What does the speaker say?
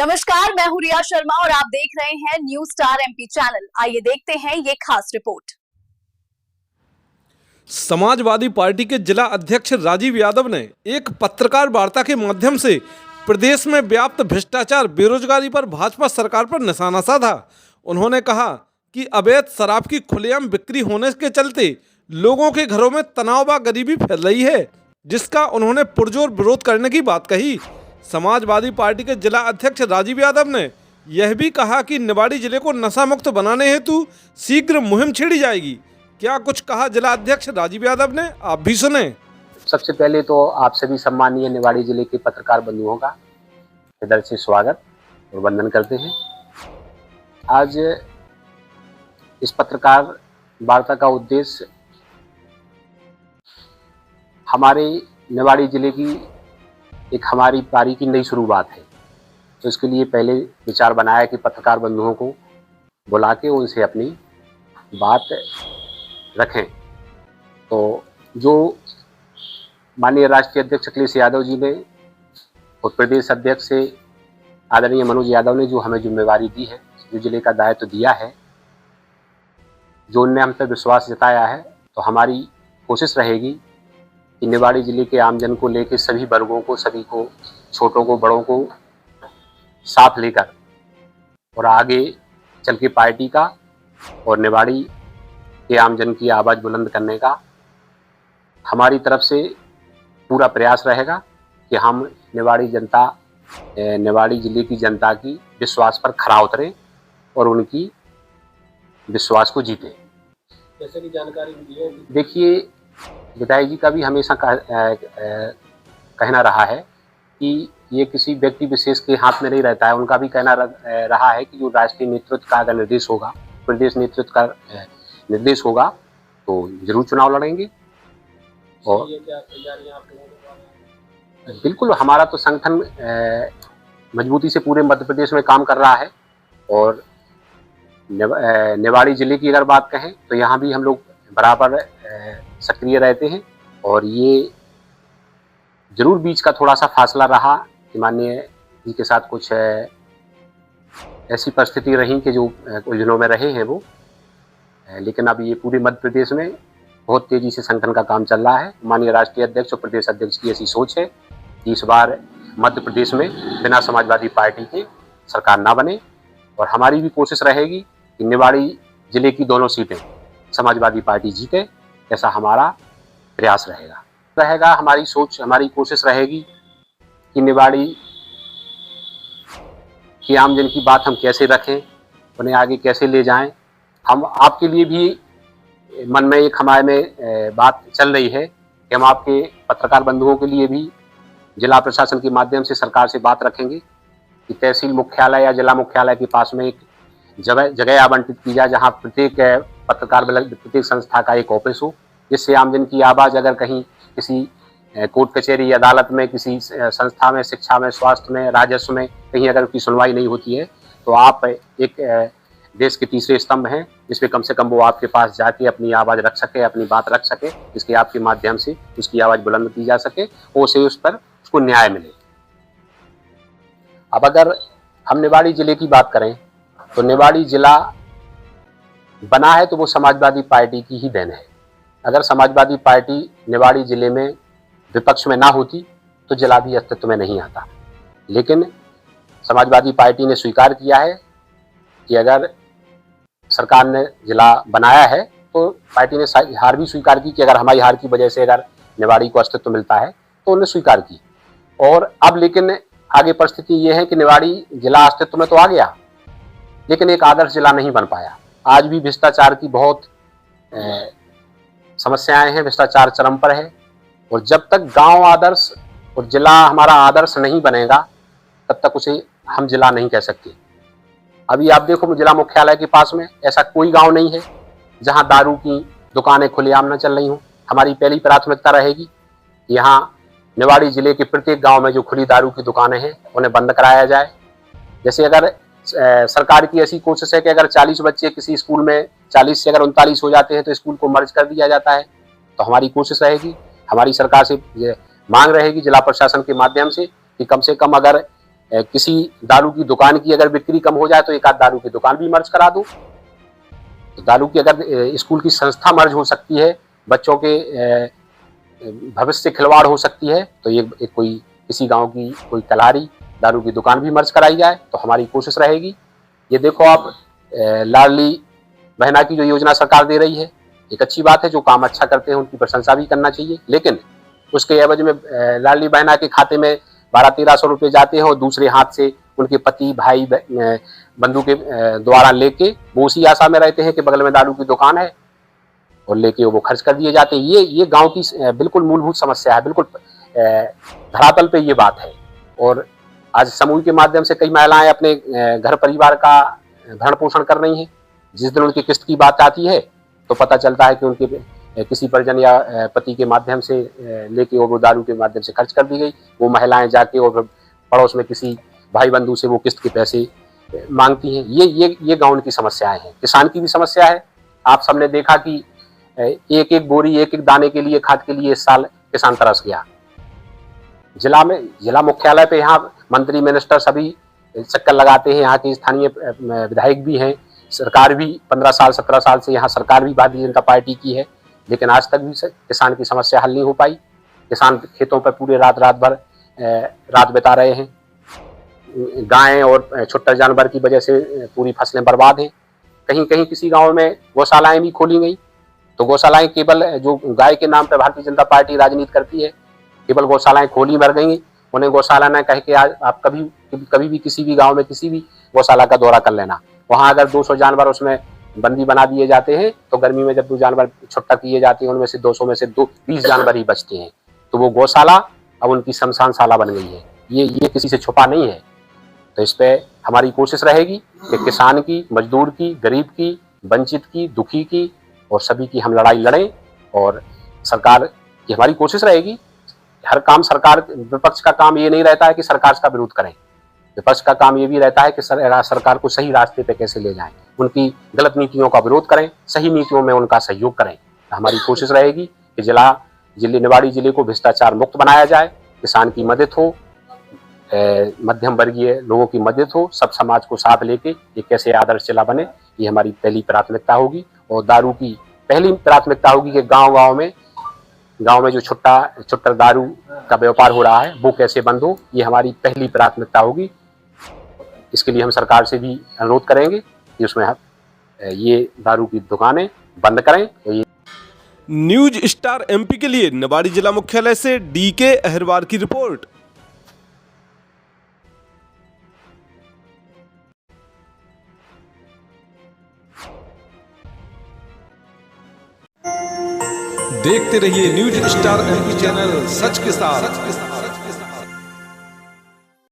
नमस्कार, मैं हूं रिया शर्मा और आप देख रहे हैं न्यूज स्टार एमपी चैनल। आइए देखते हैं ये खास रिपोर्ट। समाजवादी पार्टी के जिला अध्यक्ष राजीव यादव ने एक पत्रकार वार्ता के माध्यम से प्रदेश में व्याप्त भ्रष्टाचार, बेरोजगारी पर भाजपा सरकार पर निशाना साधा। उन्होंने कहा कि अवैध शराब की खुलेआम बिक्री होने के चलते लोगों के घरों में तनाव व गरीबी फैल रही है, जिसका उन्होंने पुरजोर विरोध करने की बात कही। समाजवादी पार्टी के जिला अध्यक्ष राजीव यादव ने यह भी कहा कि निवाड़ी जिले को नशा मुक्त बनाने हेतु शीघ्र मुहिम छेड़ी जाएगी। क्या कुछ कहा जिला अध्यक्ष राजीव यादव ने, आप भी सुने। सबसे पहले तो आप सभी सम्मानीय निवाड़ी जिले के पत्रकार बंधुओं का हृदय से स्वागत और वंदन करते हैं। आज इस पत्रकार वार्ता का उद्देश्य हमारे निवाड़ी जिले की एक हमारी पारी की नई शुरुआत है। तो इसके लिए पहले विचार बनाया कि पत्रकार बंधुओं को बुला के उनसे अपनी बात रखें। तो जो माननीय राष्ट्रीय अध्यक्ष अखिलेश यादव जी ने और प्रदेश अध्यक्ष से आदरणीय मनोज यादव ने जो हमें जिम्मेवारी दी है, जो जिले का दायित्व दिया है, जो उनने हम पर विश्वास जताया है, तो हमारी कोशिश रहेगी कि निवाड़ी जिले के आमजन को लेकर सभी वर्गों को, सभी को, छोटों को बड़ों को साथ लेकर और आगे चल के पार्टी का और निवाड़ी के आमजन की आवाज़ बुलंद करने का हमारी तरफ से पूरा प्रयास रहेगा कि हम निवाड़ी जिले की जनता की विश्वास पर खरा उतरें और उनकी विश्वास को जीतें। जैसे कि जानकारी दी है, देखिए विधायक जी का भी हमेशा कहना रहा है कि ये किसी व्यक्ति विशेष के हाथ में नहीं रहता है। उनका भी कहना रहा है कि जो राष्ट्रीय नेतृत्व का अगर निर्देश होगा, प्रदेश नेतृत्व का निर्देश होगा, तो जरूर चुनाव लड़ेंगे। और बिल्कुल हमारा तो संगठन मजबूती से पूरे मध्य प्रदेश में काम कर रहा है और निवाड़ी जिले की अगर बात कहें तो यहाँ भी हम लोग बराबर सक्रिय रहते हैं। और ये जरूर बीच का थोड़ा सा फासला रहा कि माननीय जी के साथ कुछ ऐसी परिस्थिति रही कि जो उलझनों में रहे हैं वो, लेकिन अब ये पूरे मध्य प्रदेश में बहुत तेजी से संगठन का काम चल रहा है। माननीय राष्ट्रीय अध्यक्ष और प्रदेश अध्यक्ष की ऐसी सोच है कि इस बार मध्य प्रदेश में बिना समाजवादी पार्टी के सरकार ना बने और हमारी भी कोशिश रहेगी कि निवाड़ी जिले की दोनों सीटें समाजवादी पार्टी जीते, ऐसा हमारा प्रयास रहेगा। हमारी सोच, हमारी कोशिश रहेगी कि निवाड़ी की आमजन की बात हम कैसे रखें, उन्हें आगे कैसे ले जाएं। हम आपके लिए भी मन में एक हमारे में बात चल रही है कि हम आपके पत्रकार बंधुओं के लिए भी जिला प्रशासन के माध्यम से सरकार से बात रखेंगे कि तहसील मुख्यालय या जिला मुख्यालय के पास में एक जगह आवंटित की जाए, जहां प्रत्येक पत्रकार प्रत्येक संस्था का एक ऑफिस हो, जिससे आमजन की आवाज़ अगर कहीं किसी कोर्ट कचहरी, अदालत में, किसी संस्था में, शिक्षा में, स्वास्थ्य में, राजस्व में कहीं अगर उसकी सुनवाई नहीं होती है, तो आप एक देश के तीसरे स्तंभ हैं जिसमें कम से कम वो आपके पास जाके अपनी आवाज़ रख सके, अपनी बात रख सके, जिसके आपके माध्यम से उसकी आवाज़ बुलंद की जा सके और उसे उस पर उसको न्याय मिले। अब अगर हम निवाड़ी जिले की बात करें तो निवाड़ी जिला बना है तो वो समाजवादी पार्टी की ही देन है। अगर समाजवादी पार्टी निवाड़ी जिले में विपक्ष में ना होती तो जिला भी अस्तित्व में नहीं आता। लेकिन समाजवादी पार्टी ने स्वीकार किया है कि अगर सरकार ने जिला बनाया है तो पार्टी ने हार भी स्वीकार की कि अगर हमारी हार की वजह से अगर निवाड़ी को अस्तित्व मिलता है तो उन्होंने स्वीकार की। और अब लेकिन आगे परिस्थिति ये है कि निवाड़ी जिला अस्तित्व में तो आ गया, लेकिन एक आदर्श जिला नहीं बन पाया। आज भी भ्रष्टाचार की बहुत समस्याएं हैं, भ्रष्टाचार चरम पर है। और जब तक गांव आदर्श और जिला हमारा आदर्श नहीं बनेगा तब तक उसे हम जिला नहीं कह सकते। अभी आप देखो जिला मुख्यालय के पास में ऐसा कोई गांव नहीं है जहां दारू की दुकानें खुलेआम न चल रही हों। हमारी पहली प्राथमिकता रहेगी यहाँ निवाड़ी जिले के प्रत्येक गांव में जो खुली दारू की दुकानें हैं उन्हें बंद कराया जाए। जैसे अगर सरकार की ऐसी कोशिश है कि अगर 40 बच्चे किसी स्कूल में 40 से अगर 39 हो जाते हैं तो स्कूल को मर्ज कर दिया जाता है, तो हमारी कोशिश रहेगी, हमारी सरकार से मांग रहेगी जिला प्रशासन के माध्यम से कि कम अगर किसी दारू की दुकान की अगर बिक्री कम हो जाए तो एक आध दारू की दुकान भी मर्ज करा दो। तो दारू की अगर स्कूल की संस्था मर्ज हो सकती है, बच्चों के भविष्य से खिलवाड़ हो सकती है, तो ये कोई किसी गांव की कोई कलारी दारू की दुकान भी मर्ज कराई जाए तो हमारी कोशिश रहेगी। ये देखो आप, लाडली बहना की जो योजना सरकार दे रही है, एक अच्छी बात है। जो काम अच्छा करते हैं उनकी प्रशंसा भी करना चाहिए, लेकिन उसके एवज में लाडली बहना के खाते में 1200-1300 रुपये जाते हैं और दूसरे हाथ से उनके पति भाई बंधु के द्वारा लेके वो उसी आशा में रहते हैं कि बगल में दारू की दुकान है और लेके वो खर्च कर दिए जाते हैं। ये गांव की बिल्कुल मूलभूत समस्या है, बिल्कुल धरातल पे ये बात है। और आज समूह के माध्यम से कई महिलाएं अपने घर परिवार का भरण पोषण कर रही हैं। जिस दिन उनकी किस्त की बात आती है तो पता चलता है कि उनके किसी परिजन या पति के माध्यम से लेके और वो दारू के माध्यम से खर्च कर दी गई। वो महिलाएं जाके और पड़ोस में किसी भाई बंधु से वो किस्त के पैसे मांगती हैं। ये गांव की समस्याएं हैं। किसान की भी समस्या है। आप सबने देखा कि एक एक बोरी एक एक दाने के लिए, खाद के लिए इस साल किसान तरस गया। जिला मुख्यालय पे यहाँ मंत्री मिनिस्टर सभी चक्कर लगाते हैं, यहाँ के स्थानीय विधायक भी हैं, सरकार भी 15 साल 17 साल से यहाँ सरकार भी भारतीय जनता पार्टी की है, लेकिन आज तक भी किसान की समस्या हल नहीं हो पाई। किसान खेतों पर पूरे रात भर रात बिता रहे हैं। गायें और छुट्टा जानवर की वजह से पूरी फसलें बर्बाद हैं। कहीं कहीं किसी गांव में गौशालाएं भी खोली गई, तो गौशालाएं केवल जो गाय के नाम पर भारतीय जनता पार्टी राजनीति करती है, केवल गौशालाएं खोली मर गई। उन्हें गौशाला न कह के आज आप कभी भी किसी भी गांव में किसी भी गौशाला का दौरा कर लेना, वहां अगर 200 जानवर उसमें बंदी बना दिए जाते हैं तो गर्मी में जब 2 जानवर छुट्टा किए जाते हैं उनमें से 200 में से 20 जानवर ही बचते हैं। तो वो गौशाला अब उनकी शमशान शाला बन गई है। ये किसी से छुपा नहीं है। तो इस पे हमारी कोशिश रहेगी कि किसान की, मजदूर की, गरीब की, वंचित की, दुखी की और सभी की हम लड़ाई लड़ें। और सरकार की हमारी कोशिश रहेगी, हर काम सरकार, विपक्ष का काम ये नहीं रहता है कि सरकार का विरोध करें। विपक्ष का काम ये भी रहता है कि सरकार को सही रास्ते पे कैसे ले जाएं, उनकी गलत नीतियों का विरोध करें, सही नीतियों में उनका सहयोग करें। हमारी कोशिश रहेगी कि निवाड़ी जिले को भ्रष्टाचार मुक्त बनाया जाए, किसान की मदद हो, मध्यम वर्गीय लोगों की मदद हो, सब समाज को साथ लेके ये कैसे आदर्श जिला बने, ये हमारी पहली प्राथमिकता होगी। और दारू की पहली प्राथमिकता होगी कि गांव में जो छुट्टा दारू का व्यापार हो रहा है वो कैसे बंद हो, ये हमारी पहली प्राथमिकता होगी। इसके लिए हम सरकार से भी अनुरोध करेंगे कि उसमें ये दारू की दुकानें बंद करें। तो ये न्यूज स्टार एमपी के लिए निवाड़ी जिला मुख्यालय से डीके अहिरवार की रिपोर्ट। देखते रहिए न्यूज स्टार एमपी चैनल, सच के साथ।